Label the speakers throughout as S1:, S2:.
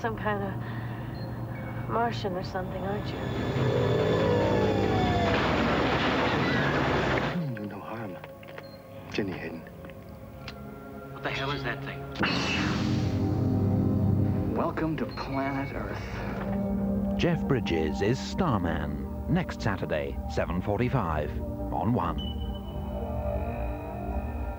S1: some kind of Martian or something, aren't you?
S2: Do no harm. Jenny Hayden.
S3: What the hell is that thing?
S4: Welcome to planet Earth.
S5: Jeff Bridges is Starman, next Saturday, 7:45 on 1.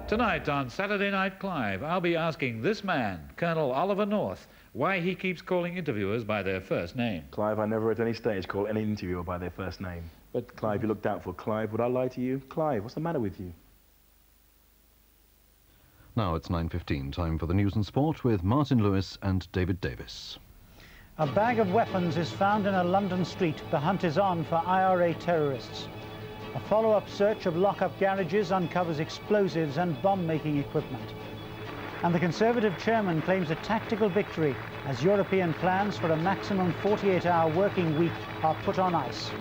S6: Tonight on Saturday Night Clive, I'll be asking this man, Colonel Oliver North, why he keeps calling interviewers by their first name.
S2: Clive, I never at any stage call any interviewer by their first name. But Clive, you look doubtful. Clive, would I lie to you? Clive, what's the matter with you?
S7: Now it's 9:15, time for the news and sport with Martyn Lewis and David Davies.
S8: A bag of weapons is found in a London street. The hunt is on for IRA terrorists. A follow-up search of lock-up garages uncovers explosives and bomb-making equipment. And the Conservative chairman claims a tactical victory as European plans for a maximum 48-hour working week are put on ice.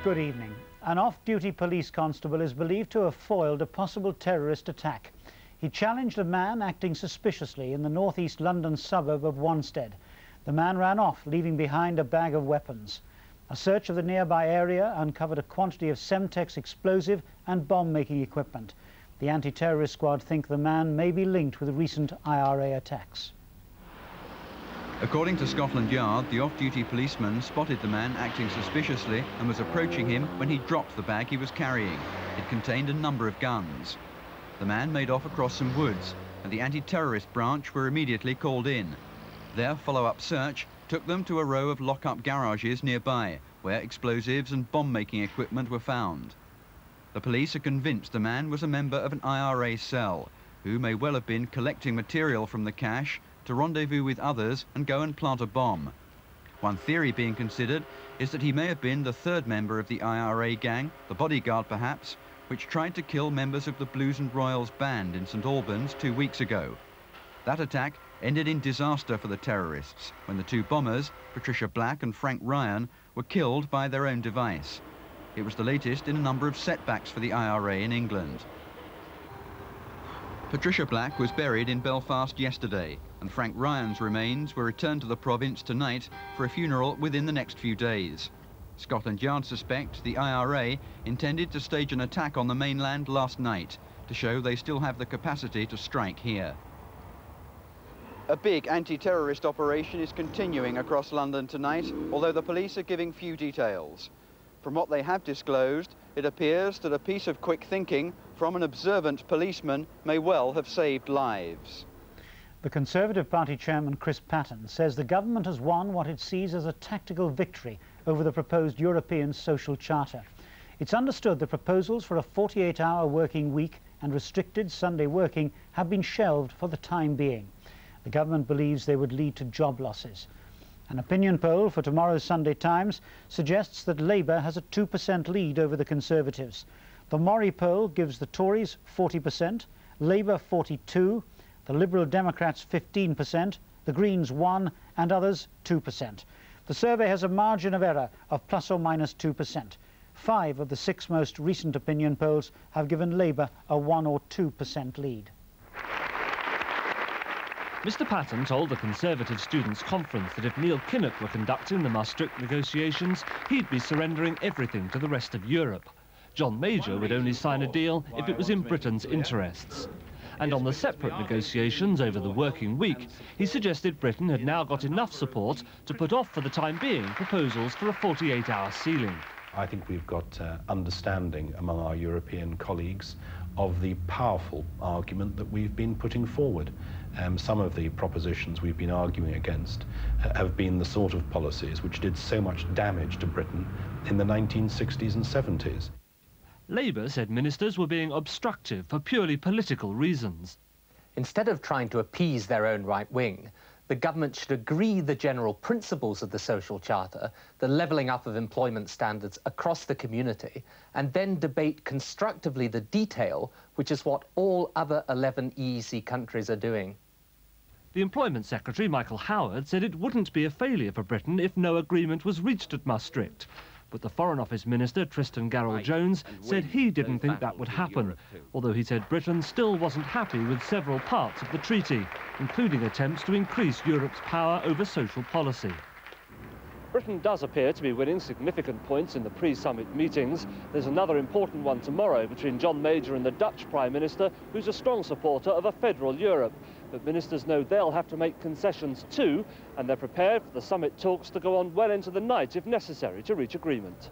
S8: Good evening. An off-duty police constable is believed to have foiled a possible terrorist attack. He challenged a man acting suspiciously in the northeast London suburb of Wanstead. The man ran off, leaving behind a bag of weapons. A search of the nearby area uncovered a quantity of Semtex explosive and bomb-making equipment. The anti-terrorist squad think the man may be linked with recent IRA attacks.
S9: According to Scotland Yard, the off-duty policeman spotted the man acting suspiciously and was approaching him when he dropped the bag he was carrying. It contained a number of guns. The man made off across some woods, and the anti-terrorist branch were immediately called in. Their follow-up search took them to a row of lock-up garages nearby, where explosives and bomb-making equipment were found. The police are convinced the man was a member of an IRA cell, who may well have been collecting material from the cache to rendezvous with others and go and plant a bomb. One theory being considered is that he may have been the third member of the IRA gang, the bodyguard perhaps, which tried to kill members of the Blues and Royals band in St Albans 2 weeks ago. That attack ended in disaster for the terrorists when the two bombers, Patricia Black and Frank Ryan, were killed by their own device. It was the latest in a number of setbacks for the IRA in England. Patricia Black was buried in Belfast yesterday, and Frank Ryan's remains were returned to the province tonight for a funeral within the next few days. Scotland Yard suspect the IRA intended to stage an attack on the mainland last night to show they still have the capacity to strike here. A big anti-terrorist operation is continuing across London tonight, although the police are giving few details. From what they have disclosed, it appears that a piece of quick thinking from an observant policeman may well have saved lives.
S8: The Conservative Party chairman, Chris Patten, says the government has won what it sees as a tactical victory over the proposed European Social Charter. It's understood the proposals for a 48-hour working week and restricted Sunday working have been shelved for the time being. The government believes they would lead to job losses. An opinion poll for tomorrow's Sunday Times suggests that Labour has a 2% lead over the Conservatives. The Mori poll gives the Tories 40%, Labour 42%, the Liberal Democrats 15%, the Greens 1%, and others 2%. The survey has a margin of error of plus or minus 2%. 5 of the 6 most recent opinion polls have given Labour a 1 or 2% lead.
S10: Mr Patten told the Conservative Students' Conference that if Neil Kinnock were conducting the Maastricht negotiations, he'd be surrendering everything to the rest of Europe. John Major would only sign a deal if it was in Britain's interests. And on the separate negotiations over the working week, he suggested Britain had now got enough support to put off for the time being proposals for a 48-hour ceiling.
S11: I think we've got understanding among our European colleagues of the powerful argument that we've been putting forward. Some of the propositions we've been arguing against have been the sort of policies which did so much damage to Britain in the 1960s and 70s.
S10: Labour said ministers were being obstructive for purely political reasons.
S12: Instead of trying to appease their own right wing, the government should agree the general principles of the Social Charter, the levelling up of employment standards across the community, and then debate constructively the detail, which is what all other 11 EEC countries are doing.
S10: The Employment Secretary, Michael Howard, said it wouldn't be a failure for Britain if no agreement was reached at Maastricht. But the Foreign Office Minister, Tristan Garrell-Jones, said he didn't think that would happen, although he said Britain still wasn't happy with several parts of the treaty, including attempts to increase Europe's power over social policy. Britain does appear to be winning significant points in the pre-summit meetings. There's another important one tomorrow between John Major and the Dutch Prime Minister, who's a strong supporter of a federal Europe. But ministers know they'll have to make concessions too, and they're prepared for the summit talks to go on well into the night if necessary to reach agreement.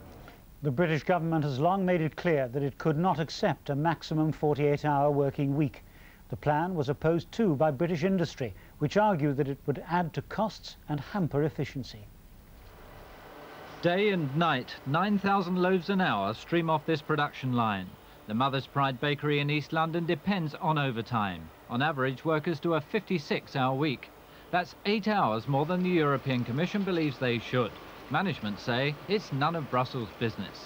S8: The British government has long made it clear that it could not accept a maximum 48-hour working week. The plan was opposed too by British industry, which argued that it would add to costs and hamper efficiency.
S13: Day and night, 9,000 loaves an hour stream off this production line. The Mother's Pride bakery in East London depends on overtime. On average, workers do a 56-hour week. That's 8 hours more than the European Commission believes they should. Management say it's none of Brussels' business.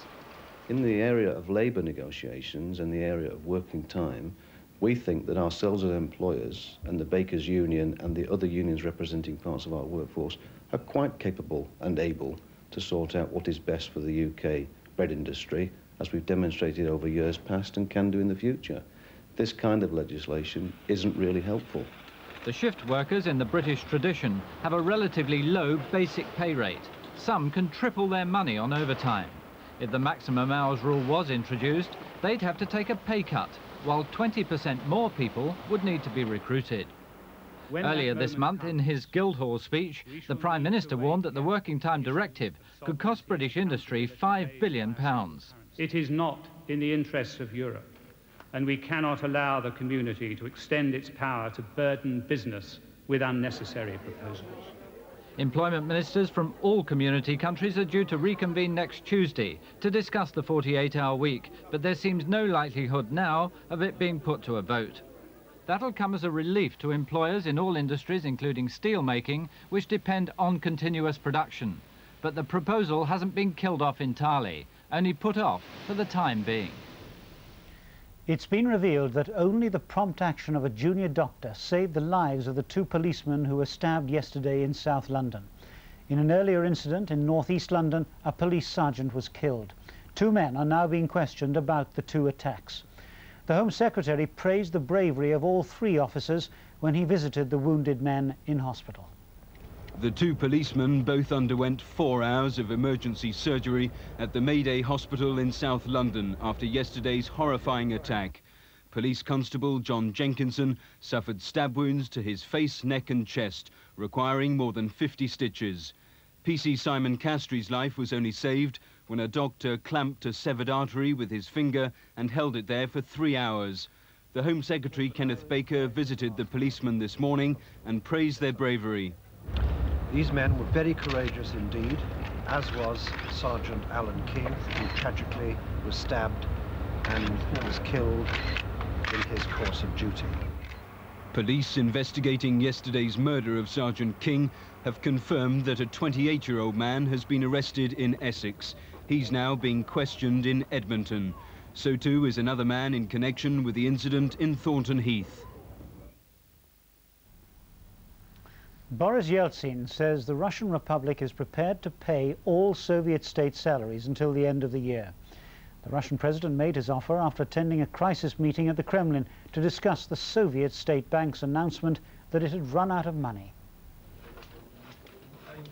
S14: In the area of labour negotiations and the area of working time, we think that ourselves as employers and the Bakers Union and the other unions representing parts of our workforce are quite capable and able to sort out what is best for the UK bread industry, as we've demonstrated over years past and can do in the future. This kind of legislation isn't really helpful.
S13: The shift workers in the British tradition have a relatively low basic pay rate. Some can triple their money on overtime. If the maximum hours rule was introduced, they'd have to take a pay cut, while 20% more people would need to be recruited. Earlier this month, in his Guildhall speech, the Prime Minister warned that the Working Time Directive could cost British industry £5 billion.
S15: It is not in the interests of Europe, and we cannot allow the community to extend its power to burden business with unnecessary proposals.
S13: Employment ministers from all community countries are due to reconvene next Tuesday to discuss the 48-hour week, but there seems no likelihood now of it being put to a vote. That'll come as a relief to employers in all industries, including steel making, which depend on continuous production. But the proposal hasn't been killed off entirely, only put off for the time being.
S8: It's been revealed that only the prompt action of a junior doctor saved the lives of the 2 policemen who were stabbed yesterday in South London. In an earlier incident in northeast London, a police sergeant was killed. 2 men are now being questioned about the 2 attacks. The Home Secretary praised the bravery of all 3 officers when he visited the wounded men in hospital.
S16: The 2 policemen both underwent 4 hours of emergency surgery at the Mayday Hospital in South London after yesterday's horrifying attack. Police Constable John Jenkinson suffered stab wounds to his face, neck and chest, requiring more than 50 stitches. PC Simon Castrie's life was only saved when a doctor clamped a severed artery with his finger and held it there for 3 hours. The Home Secretary, Kenneth Baker, visited the policemen this morning and praised their bravery.
S17: These men were very courageous indeed, as was Sergeant Alan King, who tragically was stabbed and was killed in his course of duty.
S16: Police investigating yesterday's murder of Sergeant King have confirmed that a 28-year-old man has been arrested in Essex. He's now being questioned in Edmonton. So too is another man in connection with the incident in Thornton Heath.
S8: Boris Yeltsin says the Russian Republic is prepared to pay all Soviet state salaries until the end of the year. The Russian president made his offer after attending a crisis meeting at the Kremlin to discuss the Soviet state bank's announcement that it had run out of money.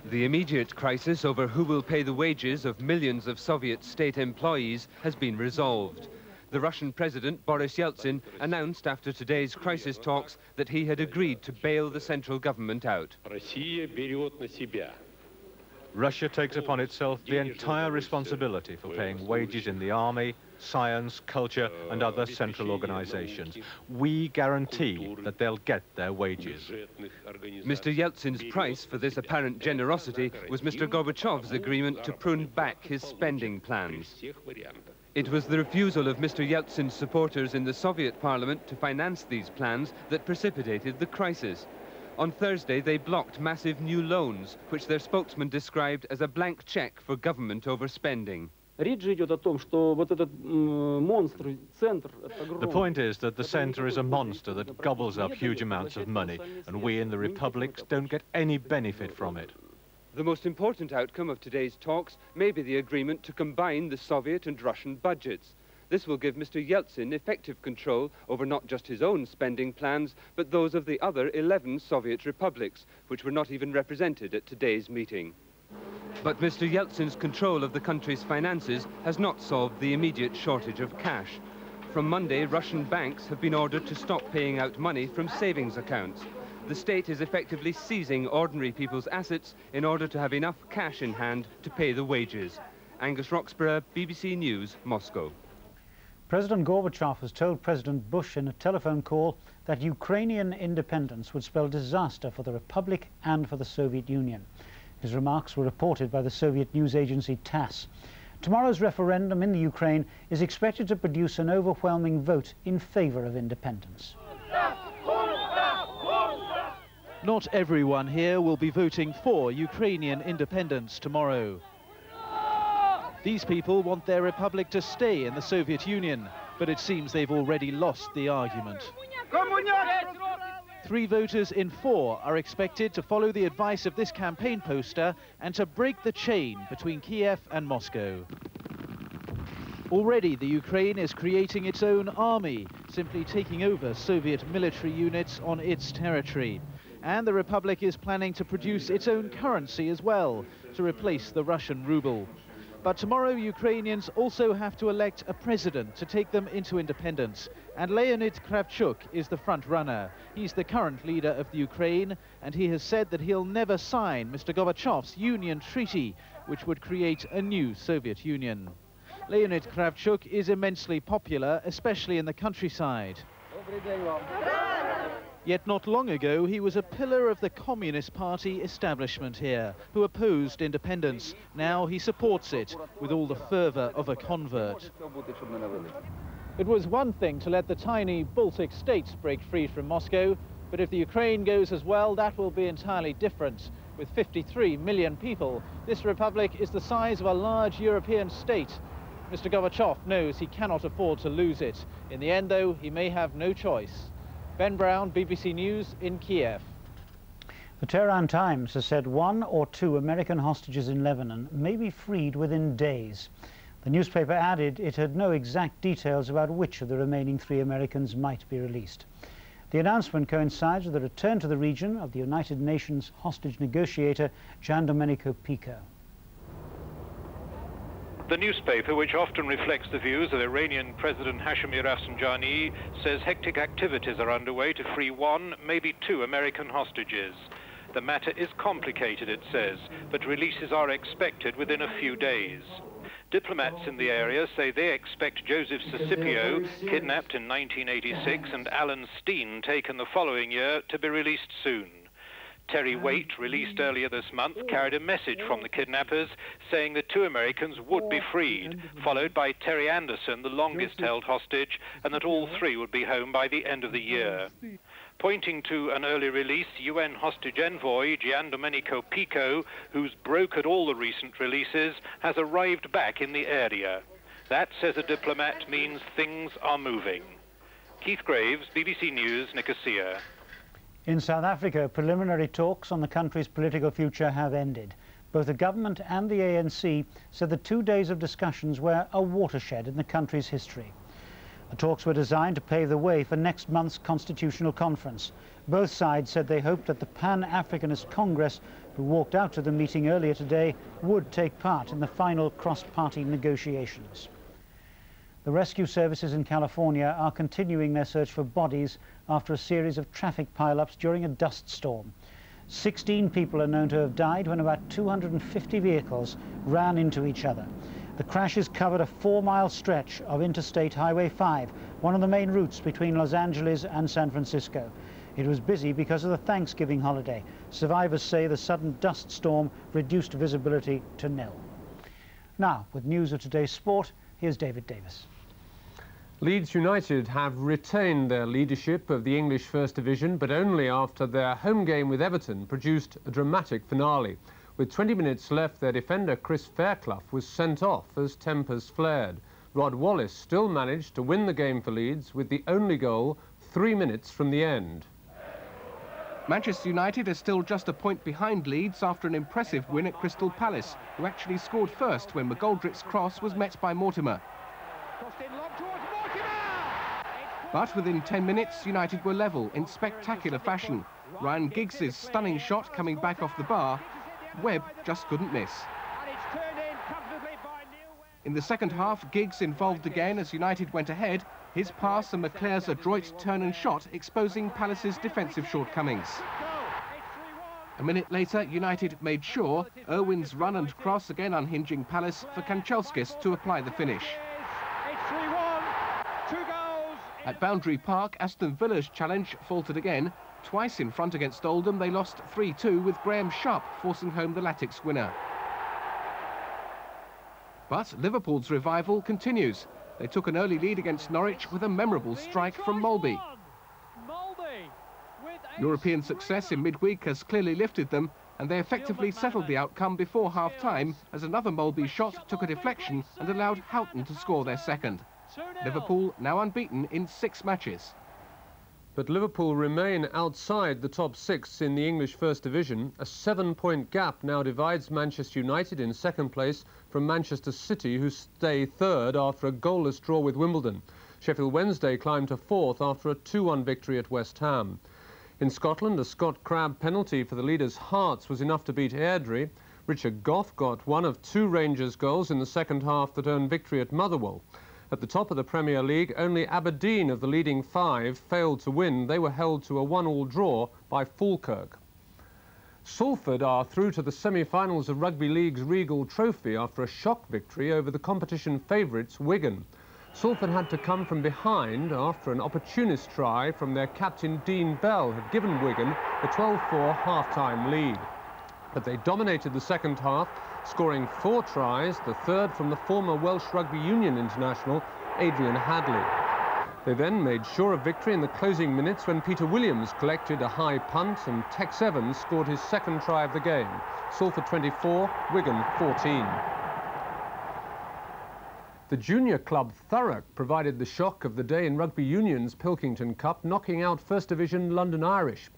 S18: The immediate crisis over who will pay the wages of millions of Soviet state employees has been resolved. The Russian President, Boris Yeltsin, announced after today's crisis talks that he had agreed to bail the central government out.
S19: Russia takes upon itself the entire responsibility for paying wages in the army, science, culture and other central organizations. We guarantee that they'll get their wages.
S18: Mr. Yeltsin's price for this apparent generosity was Mr. Gorbachev's agreement to prune back his spending plans. It was the refusal of Mr. Yeltsin's supporters in the Soviet parliament to finance these plans that precipitated the crisis. On Thursday, they blocked massive new loans, which their spokesman described as a blank cheque for government overspending.
S19: The point is that the centre is a monster that gobbles up huge amounts of money, and we in the republics don't get any benefit from it.
S18: The most important outcome of today's talks may be the agreement to combine the Soviet and Russian budgets. This will give Mr. Yeltsin effective control over not just his own spending plans, but those of the other 11 Soviet republics, which were not even represented at today's meeting. But Mr. Yeltsin's control of the country's finances has not solved the immediate shortage of cash. From Monday, Russian banks have been ordered to stop paying out money from savings accounts. The state is effectively seizing ordinary people's assets in order to have enough cash in hand to pay the wages. Angus Roxburgh, BBC News, Moscow.
S8: President Gorbachev has told President Bush in a telephone call that Ukrainian independence would spell disaster for the Republic and for the Soviet Union. His remarks were reported by the Soviet news agency TASS. Tomorrow's referendum in the Ukraine is expected to produce an overwhelming vote in favor of independence.
S20: Not everyone here will be voting for Ukrainian independence tomorrow. These people want their republic to stay in the Soviet Union, but it seems they've already lost the argument. 3 voters in 4 are expected to follow the advice of this campaign poster and to break the chain between Kiev and Moscow. Already the Ukraine is creating its own army, simply taking over Soviet military units on its territory. And the Republic is planning to produce its own currency as well, to replace the Russian ruble. But tomorrow Ukrainians also have to elect a president to take them into independence. And Leonid Kravchuk is the front runner. He's the current leader of the Ukraine, and he has said that he'll never sign Mr. Gorbachev's Union Treaty, which would create a new Soviet Union. Leonid Kravchuk is immensely popular, especially in the countryside. Yet not long ago, he was a pillar of the Communist Party establishment here, who opposed independence. Now he supports it with all the fervour of a convert. It was one thing to let the tiny Baltic states break free from Moscow, but if the Ukraine goes as well, that will be entirely different. With 53 million people, this republic is the size of a large European state. Mr. Gorbachev knows he cannot afford to lose it. In the end, though, he may have no choice. Ben Brown, BBC News in Kiev. The Tehran Times has said 1 or 2 American hostages in Lebanon may be freed within days. The newspaper added it had no exact details about which of the remaining 3 Americans might be released. The announcement coincides with the return to the region of the United Nations hostage negotiator Gian Domenico Pico.
S21: The newspaper, which often reflects the views of Iranian President Hashemi Rafsanjani, says hectic activities are underway to free 1, maybe 2 American hostages. The matter is complicated, it says, but releases are expected within a few days. Diplomats in the area say they expect Joseph Scipio, kidnapped in 1986, and Alan Steen, taken the following year, to be released soon. Terry Waite, released earlier this month, carried a message from the kidnappers saying the 2 Americans would be freed, followed by Terry Anderson, the longest-held hostage, and that all 3 would be home by the end of the year. Pointing to an early release, UN hostage envoy Gian Domenico Pico, who's brokered all the recent releases, has arrived back in the area. That, says a diplomat, means things are moving. Keith Graves, BBC News, Nicosia.
S8: In South Africa, preliminary talks on the country's political future have ended. Both the government and the ANC said the 2 days of discussions were a watershed in the country's history. The talks were designed to pave the way for next month's constitutional conference. Both sides said they hoped that the Pan-Africanist Congress, who walked out to the meeting earlier today, would take part in the final cross-party negotiations. The rescue services in California are continuing their search for bodies after a series of traffic pile-ups during a dust storm. 16 people are known to have died when about 250 vehicles ran into each other. The crashes covered a 4-mile stretch of Interstate Highway 5, one of the main routes between Los Angeles and San Francisco. It was busy because of the Thanksgiving holiday. Survivors say the sudden dust storm reduced visibility to nil. Now, with news of today's sport, here's David Davis.
S22: Leeds United have retained their leadership of the English First Division, but only after their home game with Everton produced a dramatic finale. With 20 minutes left, their defender Chris Fairclough was sent off as tempers flared. Rod Wallace still managed to win the game for Leeds with the only goal 3 minutes from the end.
S1: Manchester United are still just a point behind Leeds after an impressive win at Crystal Palace, who actually scored first when McGoldrick's cross was met by Mortimer. But within 10 minutes, United were level in spectacular fashion. Ryan Giggs' stunning shot coming back off the bar, Webb just couldn't miss. In the second half, Giggs involved again as United went ahead, his pass and McClare's adroit turn and shot exposing Palace's defensive shortcomings. A minute later, United made sure, Irwin's run and cross again unhinging Palace for Kanchelskis to apply the finish. At Boundary Park, Aston Villa's challenge faltered again. Twice in front against Oldham, they lost 3-2 with Graham Sharp forcing home the Latics winner. But Liverpool's revival continues. They took an early lead against Norwich with a memorable strike from Molby. European success in midweek has clearly lifted them, and they effectively settled the outcome before half-time as another Molby shot took a deflection and allowed Houghton to score their second. Liverpool now unbeaten in 6 matches.
S22: But Liverpool remain outside the top 6 in the English First Division. A 7-point gap now divides Manchester United in second place from Manchester City, who stay third after a goalless draw with Wimbledon. Sheffield Wednesday climbed to fourth after a 2-1 victory at West Ham. In Scotland, a Scott Crabb penalty for the leaders' Hearts was enough to beat Airdrie. Richard Gough got one of 2 Rangers goals in the second half that earned victory at Motherwell. At the top of the Premier League, only Aberdeen of the leading 5 failed to win. They were held to a 1-1 draw by Falkirk. Salford are through to the semi-finals of Rugby League's Regal Trophy after a shock victory over the competition favourites Wigan. Salford had to come from behind after an opportunist try from their captain Dean Bell had given Wigan a 12-4 half-time lead. But they dominated the second half, scoring 4 tries, the third from the former Welsh Rugby Union international, Adrian Hadley. They then made sure of victory in the closing minutes when Peter Williams collected a high punt and Tex Evans scored his second try of the game. Salford 24, Wigan 14. The junior club Thurrock provided the shock of the day in Rugby Union's Pilkington Cup, knocking out First Division London Irish.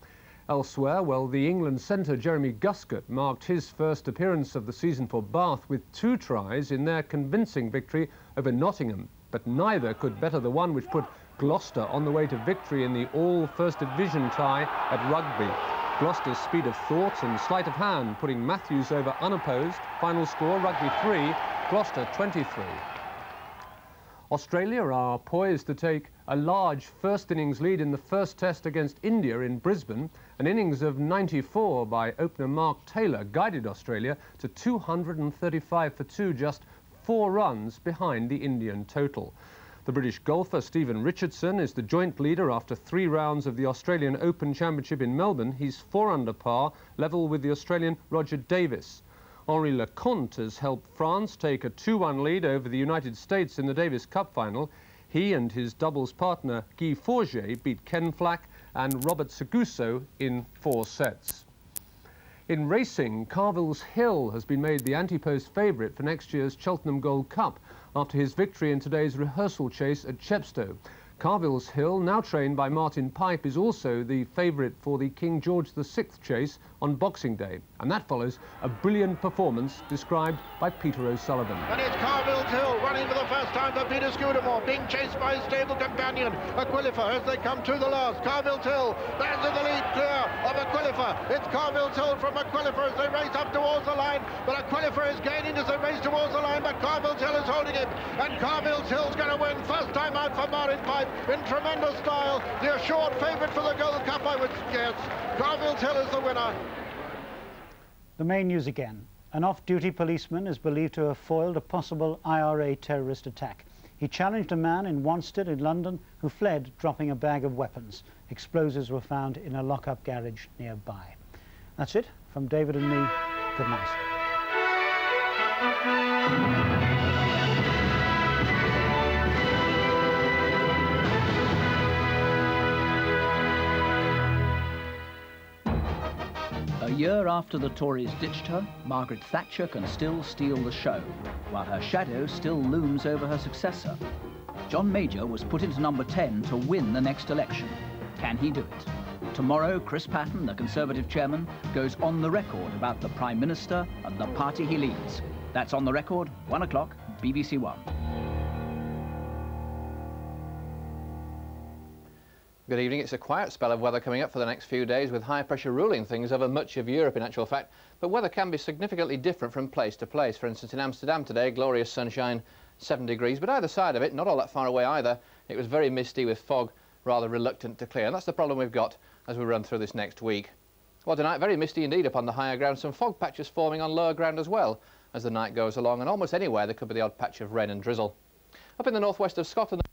S22: Elsewhere, well, the England centre Jeremy Guscott marked his first appearance of the season for Bath with 2 tries in their convincing victory over Nottingham. But neither could better the one which put Gloucester on the way to victory in the all-First Division tie at Rugby. Gloucester's speed of thought and sleight of hand putting Matthews over unopposed. Final score, Rugby 3, Gloucester 23. Australia are poised to take a large first innings lead in the first test against India in Brisbane. An innings of 94 by opener Mark Taylor guided Australia to 235 for 2, just 4 runs behind the Indian total. The British golfer Stephen Richardson is the joint leader after 3 rounds of the Australian Open Championship in Melbourne. He's 4 under par, level with the Australian Roger Davies. Henri Leconte has helped France take a 2-1 lead over the United States in the Davis Cup final. He and his doubles partner Guy Forget beat Ken Flack and Robert Seguso in 4 sets. In racing, Carville's Hill has been made the anti-post favourite for next year's Cheltenham Gold Cup after his victory in today's rehearsal chase at Chepstow. Carville's Hill, now trained by Martin Pipe, is also the favourite for the King George VI chase on Boxing Day. And that follows a brilliant performance described by Peter O'Sullivan.
S3: And it's Carville's Hill running for the first time for Peter Scudamore, being chased by his stable companion, Aquilifer, as they come to the last. Carville's Hill, there's in the lead clear of Aquilifer. It's Carville's Hill from Aquilifer as they race up towards the line, but Aquilifer is gaining as they race towards the line, but Carville's Hill is holding him, and Carville's Hill's going to win. First time out for Martin Pipe in tremendous style. The assured favourite for the Gold Cup, I would guess. Carville's Hill is the winner.
S8: The main news again. An off-duty policeman is believed to have foiled a possible IRA terrorist attack. He challenged a man in Wanstead in London who fled, dropping a bag of weapons. Explosives were found in a lock-up garage nearby. That's it from David and me. Good night.
S1: A
S4: year after the Tories ditched her, Margaret Thatcher can still steal the show, while her shadow still looms over her successor. John Major was put into number 10 to win the next election. Can he do it? Tomorrow, Chris Patten, the Conservative chairman, goes on the record about the Prime Minister and the party he leads. That's On the Record, 1 o'clock, BBC1.
S5: Good evening. It's a quiet spell of weather coming up for the next few days, with high pressure ruling things over much of Europe in actual fact. But weather can be significantly different from place to place. For instance, in Amsterdam today, glorious sunshine, 7 degrees, but either side of it, not all that far away either, it was very misty with fog, rather reluctant to clear. And that's the problem we've got as we run through this next week. Well, tonight, very misty indeed upon the higher ground, some fog patches forming on lower ground as well as the night goes along, and almost anywhere there could be the odd patch of rain and drizzle. Up in the northwest of Scotland,